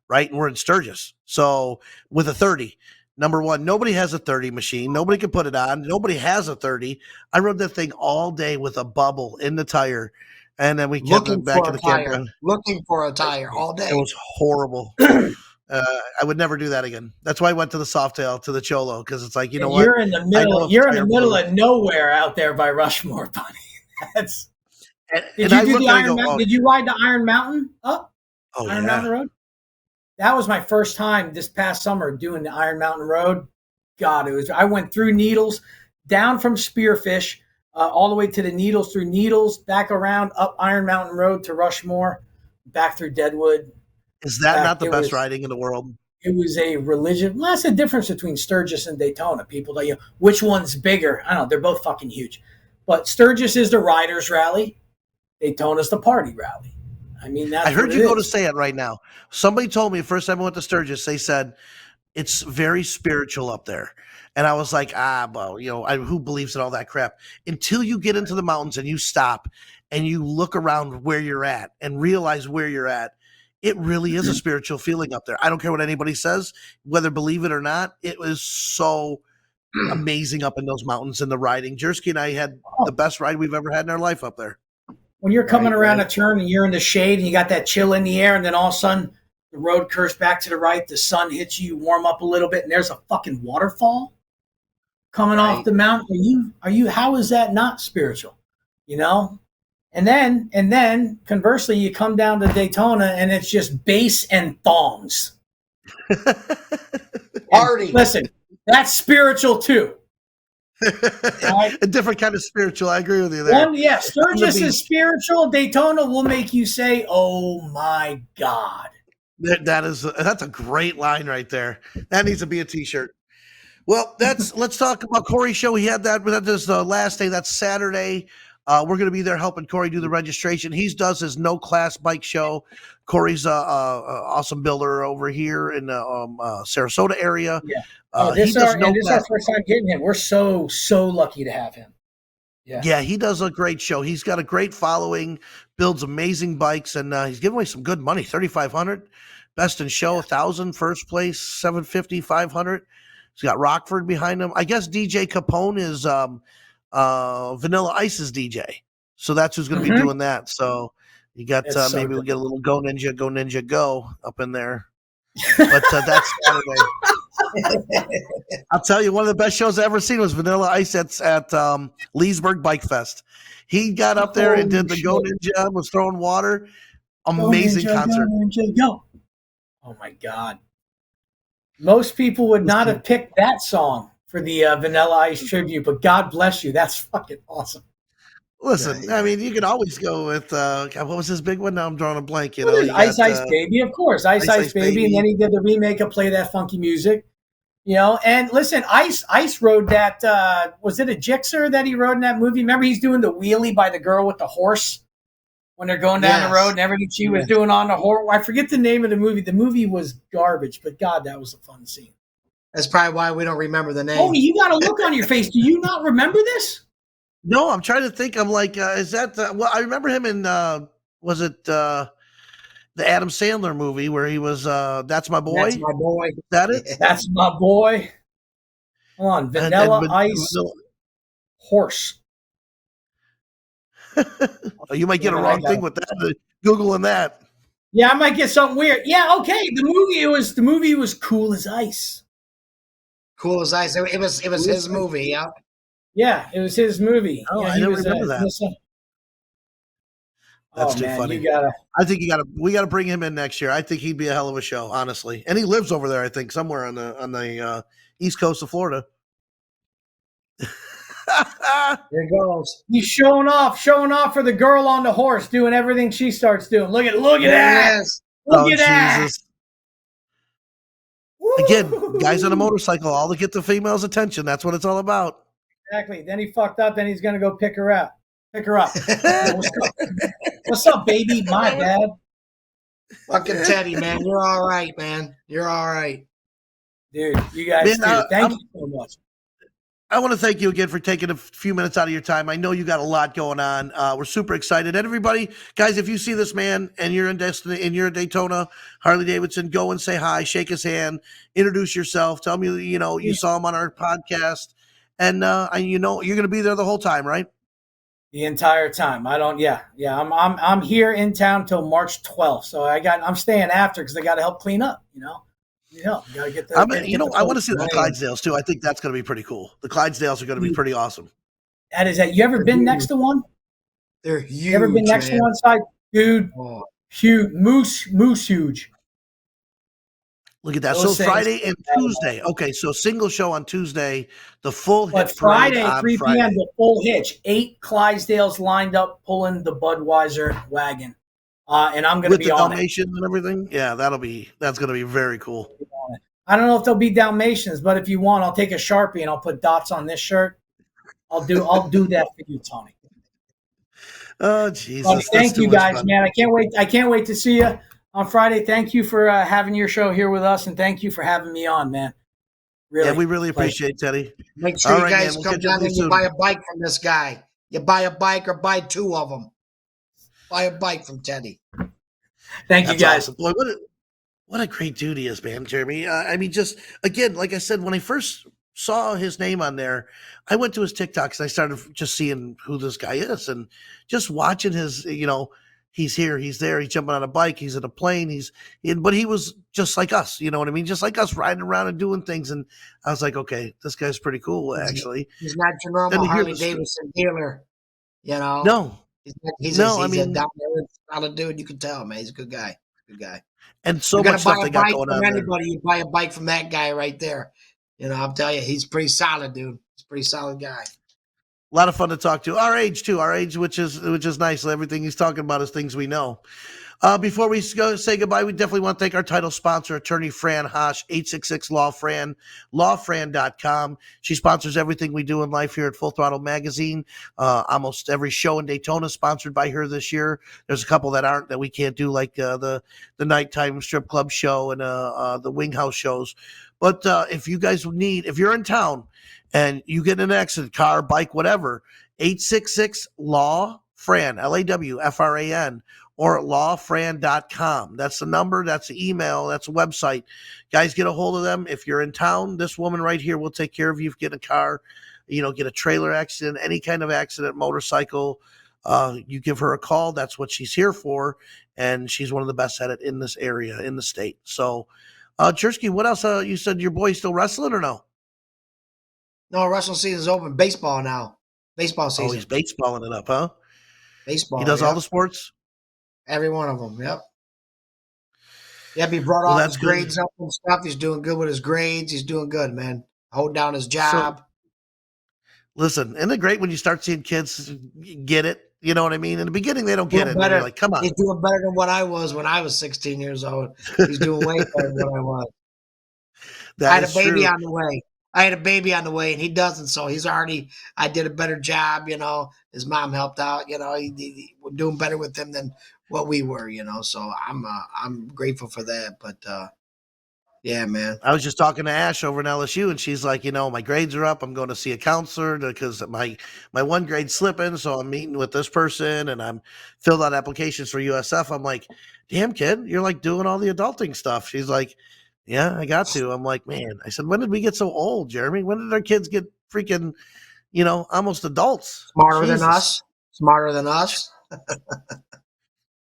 right? And we're in Sturgis. So with a 30, Number one, nobody has a 30 machine. Nobody can put it on. Nobody has a 30. I rode that thing all day with a bubble in the tire, and then we kept Looking it back for in a the tire. campground. Looking for a tire all It day. was horrible. I would never do that again. That's why I went to the Softail, to the Cholo, because it's like, you know what? You're in the I middle. know if You're a in the tire middle blows, of nowhere out there by Rushmore, buddy. That's. Did and you I do look the and I Iron go, Mountain? Did you ride the Iron Mountain up oh Iron yeah. Mountain Road? That was my first time this past summer doing the Iron Mountain Road. God, it was. I went through Needles, down from Spearfish, all the way to the Needles, through Needles, back around up Iron Mountain Road to Rushmore, back through Deadwood. Is that Back, not the best riding in the world? It was a religion. Well, that's the difference between Sturgis and Daytona. People that which one's bigger? I don't know. They're both fucking huge, but Sturgis is the riders' rally. Daytona's the party rally. I mean, that's I heard what you it go to is. say it right now. Somebody told me the first time I went to Sturgis, they said it's very spiritual up there. And I was like, well, who believes in all that crap? Until you get into the mountains and you stop and you look around where you're at and realize where you're at, it really is a spiritual feeling up there. I don't care what anybody says, whether believe it or not. It was so amazing up in those mountains and the riding. Jersky and I had the best ride we've ever had in our life up there. When you're coming around right. a turn and you're in the shade and you got that chill in the air, and then all of a sudden the road curves back to the right, the sun hits you, warm up a little bit, and there's a fucking waterfall coming off the mountain. Are you? How is that not spiritual? And then conversely, you come down to Daytona and it's just bass and thongs. Party. Listen, that's spiritual too. Right? A different kind of spiritual. I agree with you there. Sturgis is spiritual. Daytona will make you say, "Oh my God." That's a great line right there. That needs to be a T-shirt. Well, let's talk about Corey's show. He had that is the last day. That's Saturday. We're going to be there helping Corey do the registration. He does his no class bike show. Corey's a awesome builder over here in the Sarasota area. Yeah. This is our first time getting him. We're so lucky to have him. Yeah, he does a great show. He's got a great following, builds amazing bikes, and he's giving away some good money. $3,500, best in show, 1,000, first place, 750, 500. He's got Rockford behind him. I guess DJ Capone is Vanilla Ice's DJ, so that's who's going to be doing that. So you got maybe we'll get a little Go Ninja Go up in there. But that's Saturday. I'll tell you, one of the best shows I've ever seen was Vanilla Ice at Leesburg Bike Fest. He got up there and did the Go Ninja, was throwing water. Amazing concert. Go Ninja, go. Oh my God. Most people would not have picked that song for the Vanilla Ice tribute, but God bless you. That's fucking awesome. Listen, I mean, you can always go with what was his big one? Now I'm drawing a blank. Ice Ice Baby, of course, Ice Baby, and then he did the remake of Play That Funky Music. And listen, Ice rode that. Was it a Gixxer that he rode in that movie? Remember, he's doing the wheelie by the girl with the horse when they're going down the road and everything she was doing on the horse. I forget the name of the movie. The movie was garbage, but God, that was a fun scene. That's probably why we don't remember the name. Oh, you got a look on your face. Do you not remember this? No, I'm trying to think. I'm like, is that well? I remember him in was it the Adam Sandler movie where he was That's My Boy? That's My Boy. Is that it? That's My Boy. Hold on, Vanilla Ice Horse. You might get a wrong thing with that. Googling that. Yeah, I might get something weird. Yeah, okay. The movie was Cool as Ice. Cool as Ice. It was his movie. Yeah. Yeah, it was his movie. Oh, yeah, I don't remember that. That's too funny. I think we gotta bring him in next year. I think he'd be a hell of a show, honestly. And he lives over there, I think, somewhere on the east coast of Florida. There it goes. He's showing off for the girl on the horse, doing everything she starts doing. Look at that. Look at that. Jesus. Again, guys on a motorcycle, all to get the female's attention. That's what it's all about. Exactly. Then he fucked up. Then he's gonna go pick her up. What's up, baby? My bad. Fucking Teddy, man. You're all right, man. You're all right. Dude, you guys thank you so much. I want to thank you again for taking a few minutes out of your time. I know you got a lot going on. We're super excited. And everybody, guys, if you see this man and you're in Daytona, Harley Davidson, go and say hi, shake his hand, introduce yourself, tell him you saw him on our podcast, and you're going to be there the whole time, right? The entire time. I'm here in town till March 12th. So I'm staying after because I got to help clean up. You got to get the. I want to see the Clydesdales too. I think that's going to be pretty cool. The Clydesdales are going to be pretty awesome. That is that. You ever been next to one? They're huge. You ever been next to one side, dude? Oh. Huge, moose, huge. Look at that. So Friday and Tuesday. Okay, so single show on Tuesday, the full hitch. But Friday, 3 p.m., the full hitch. 8 Clydesdales lined up pulling the Budweiser wagon. And I'm going to be on it. With the Dalmatians and everything? Yeah, that's going to be very cool. I don't know if they'll be Dalmatians, but if you want, I'll take a Sharpie and I'll put dots on this shirt. I'll do that for you, Tony. Oh, Jesus. Thank you, guys, man. I can't wait to see you on Friday. Thank you for having your show here with us, and thank you for having me on, man. Really, yeah, we really appreciate it, Teddy. Make sure you guys come down and you buy a bike from this guy. You buy a bike or buy 2 of them. Buy a bike from Teddy. Thank you, guys. Awesome. Boy, what a great dude he is, man, Jeremy. I mean, just, again, like I said, when I first saw his name on there, I went to his TikTok because I started just seeing who this guy is and just watching his, he's here, he's there, he's jumping on a bike, he's in a plane, but he was just like us, you know what I mean? Just like us, riding around and doing things. And I was like, okay, this guy's pretty cool, actually. He's not your normal Harley Davidson dealer, No. He's a solid dude. You can tell, man. He's a good guy. Good guy. And so much stuff they got going on. Anybody, you buy a bike from that guy right there. I'm telling you, he's pretty solid, dude. He's a pretty solid guy. A lot of fun to talk to. Our age, which is nice. Everything he's talking about is things we know. Before we say goodbye, we definitely want to thank our title sponsor, attorney Fran Hosh, 866-LAW-FRAN, lawfran.com. She sponsors everything we do in life here at Full Throttle Magazine. Almost every show in Daytona is sponsored by her this year. There's a couple that we can't do, like the nighttime strip club show and the Wing House shows. But if you're in town and you get in an accident, car, bike, whatever, 866-LAW-FRAN, LAWFRAN, or lawfran.com. That's the number, that's the email, that's the website. Guys, get a hold of them. If you're in town, this woman right here will take care of you. If you get a car, get a trailer accident, any kind of accident, motorcycle, you give her a call. That's what she's here for. And she's one of the best at it in this area, in the state. So, Chersky, what else? You said your boy's still wrestling or no? No, wrestling season's open. Baseball now. Baseball season. Oh, he's baseballing it up, huh? Baseball. He does all the sports? Every one of them, yep. Yeah, he brought all his grades up and stuff. He's doing good with his grades. He's doing good, man. Hold down his job. Listen, isn't it great when you start seeing kids get it? You know what I mean? In the beginning, they don't get it. They're like, come on. He's doing better than what I was when I was 16 years old. He's doing way better than what I was. I had a baby on the way. And he doesn't. So I did a better job, his mom helped out, we're doing better with him than what we were, so I'm grateful for that. But, yeah, man. I was just talking to Ash over in LSU and she's like, my grades are up. I'm going to see a counselor because my one grade's slipping. So I'm meeting with this person and I'm filled out applications for USF. I'm like, damn kid, you're like doing all the adulting stuff. She's like, yeah, I got to. I'm like, man, I said, when did we get so old, Jeremy? When did our kids get freaking, almost adults? Smarter than us.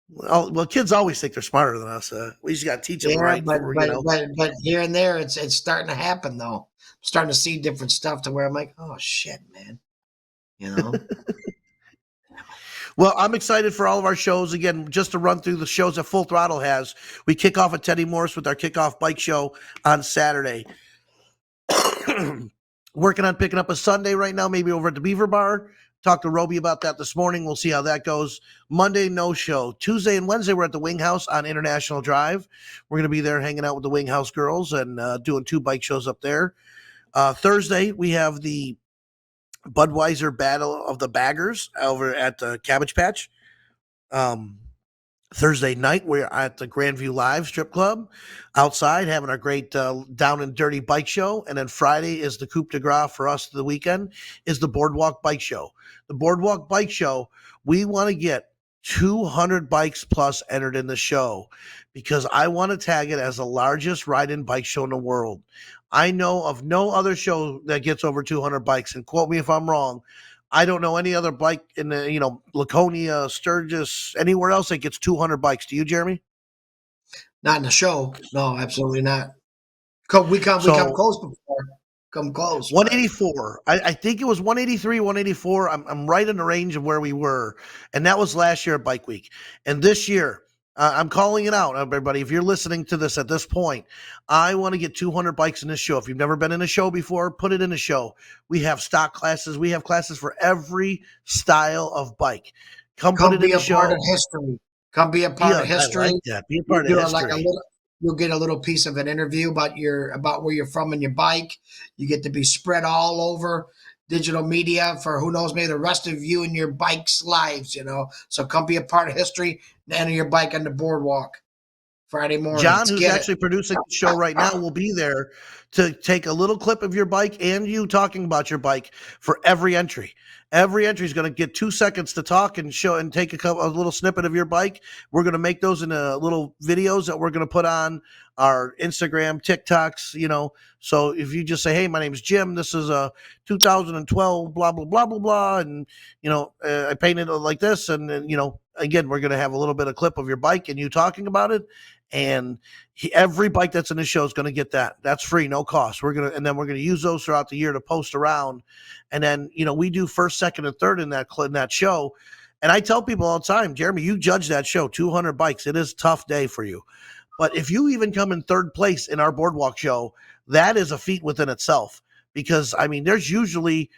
Well, kids always think they're smarter than us. We just got to teach them right. But here and there, it's starting to happen, though. I'm starting to see different stuff to where I'm like, oh, shit, man. Well, I'm excited for all of our shows. Again, just to run through the shows that Full Throttle has. We kick off at Teddy Morse with our kickoff bike show on Saturday. Working on picking up a Sunday right now, maybe over at the Beaver Bar. Talked to Roby about that this morning. We'll see how that goes. Monday, no show. Tuesday and Wednesday, we're at the Wing House on International Drive. We're going to be there hanging out with the Wing House girls and doing 2 bike shows up there. Thursday, we have the Budweiser Battle of the Baggers over at the Cabbage Patch. Thursday night, we're at the Grand Blvd Live Strip Club outside having our great down and dirty bike show. And then Friday is the coup de grace for us the weekend is the Boardwalk Bike Show. The Boardwalk Bike Show, we want to get 200 bikes plus entered in the show because I want to tag it as the largest ride-in bike show in the world. I know of no other show that gets over 200 bikes, and quote me if I'm wrong. I don't know any other bike in the, Laconia, Sturgis, anywhere else that gets 200 bikes. Do you, Jeremy? Not in the show. No, absolutely not. We come close before. Come close. 184. I think it was 183, 184. I'm right in the range of where we were. And that was last year at Bike Week. And this year, I'm calling it out, everybody. If you're listening to this at this point, I want to get 200 bikes in this show. If you've never been in a show before, put it in a show. We have stock classes. We have classes for every style of bike. Come put it in the show. Part of history. Come be a part of history. I like that. Be a part of history. You'll get a little piece of an interview about where you're from and your bike. You get to be spread all over digital media for who knows, maybe the rest of you and your bike's lives, So come be a part of history and enter your bike on the boardwalk Friday morning. John, who's actually producing the show right now, will be there to take a little clip of your bike and you talking about your bike for every entry. Every entry is going to get 2 seconds to talk and show and take a little snippet of your bike. We're going to make those into little videos that we're going to put on our Instagram, TikToks, So if you just say, hey, my name's Jim, this is a 2012, blah, blah, blah, blah, blah. And, I painted it like this. And again, we're going to have a little bit of clip of your bike and you talking about it. And every bike that's in the show is going to get that. That's free, no cost. And then we're going to use those throughout the year to post around. And then, we do first, second, and third in that show. And I tell people all the time, Jeremy, you judge that show, 200 bikes. It is a tough day for you. But if you even come in third place in our boardwalk show, that is a feat within itself. Because, there's usually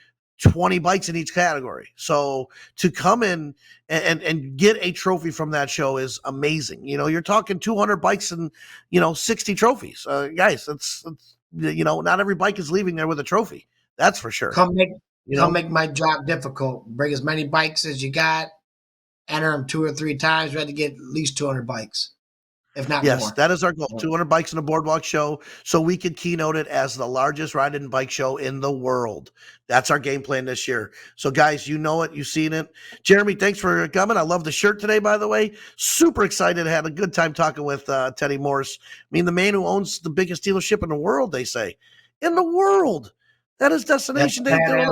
20 bikes in each category. So to come in and get a trophy from that show is amazing. You're talking 200 bikes and, 60 trophies. Guys, it's not every bike is leaving there with a trophy. That's for sure. Come make my job difficult. Bring as many bikes as you got. Enter them 2 or 3 times. We had to get at least 200 bikes. If not more. Yes, that is our goal. 200 bikes in a boardwalk show so we could keynote it as the largest ride-in bike show in the world. That's our game plan this year. So, guys, you know it. You've seen it. Jeremy, thanks for coming. I love the shirt today, by the way. Super excited. Had a good time talking with Teddy Morse. The man who owns the biggest dealership in the world, they say. In the world. That is Destination Daytona.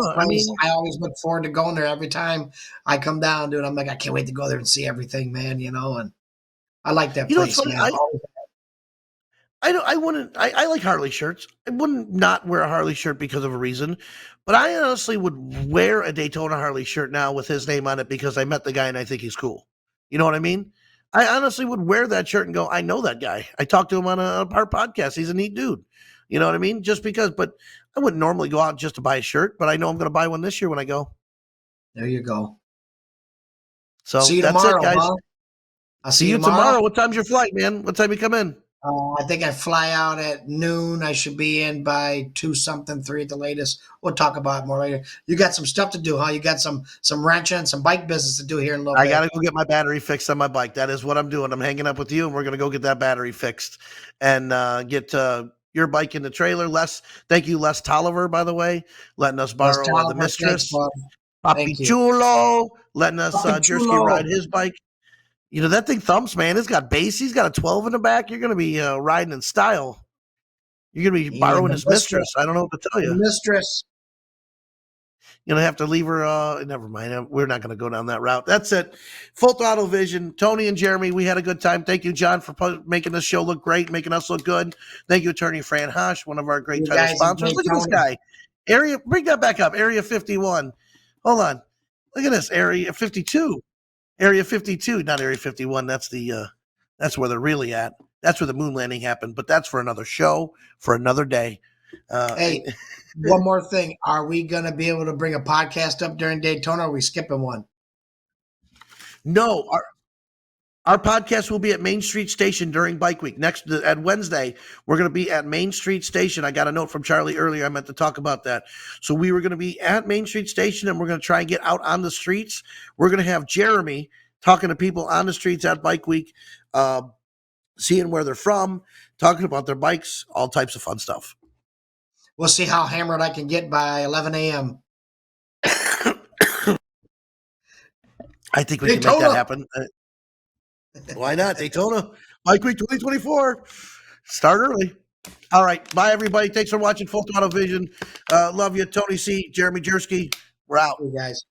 I always look forward to going there every time I come down, dude. I'm like, I can't wait to go there and see everything, man, and I like that place, man. I like Harley shirts. I wouldn't not wear a Harley shirt because of a reason, but I honestly would wear a Daytona Harley shirt now with his name on it because I met the guy and I think he's cool. You know what I mean? I honestly would wear that shirt and go, I know that guy. I talked to him on our podcast. He's a neat dude. You know what I mean? Just because, but I wouldn't normally go out just to buy a shirt, but I know I'm going to buy one this year when I go. There you go. So see you that's tomorrow, it, guys. Huh? I'll see you tomorrow. What time's your flight, man? What time you come in? I think I fly out at noon. I should be in by 2-something, 3 at the latest. We'll talk about it more later. You got some stuff to do, huh? You got some wrenching and some bike business to do here in a little bit. I got to go get my battery fixed on my bike. That is what I'm doing. I'm hanging up with you, and we're going to go get that battery fixed and get your bike in the trailer. Thank you, Les Tolliver, by the way, letting us borrow the Mistress. Papi Chulo, letting us Jersey ride his bike. That thing thumps, man. It's got bass. He's got a 12 in the back. You're going to be riding in style. You're going to be borrowing his mistress. I don't know what to tell you. Mistress. You're going to have to leave her. Never mind. We're not going to go down that route. That's it. Full Throttle Vision. Tony and Jeremy, we had a good time. Thank you, John, for making this show look great, making us look good. Thank you, Attorney Fran Hosh, one of our great title sponsors. Look at this guy. Bring that back up. Area 51. Hold on. Look at this. Area 52. Area 52, not Area 51. That's that's where they're really at. That's where the moon landing happened. But that's for another show, for another day. Hey, one more thing. Are we going to be able to bring a podcast up during Daytona, or are we skipping one? No, our podcast will be at Main Street Station during Bike Week. At Wednesday, we're going to be at Main Street Station. I got a note from Charlie earlier. I meant to talk about that. So we were going to be at Main Street Station, and we're going to try and get out on the streets. We're going to have Jeremy talking to people on the streets at Bike Week, seeing where they're from, talking about their bikes, all types of fun stuff. We'll see how hammered I can get by 11 a.m. I think we can make that happen. Why not? Daytona, Bike Week 2024. Start early. All right. Bye, everybody. Thanks for watching Full Throttle Vision. Love you. Tony C., Jeremy Jersky. We're out. You guys.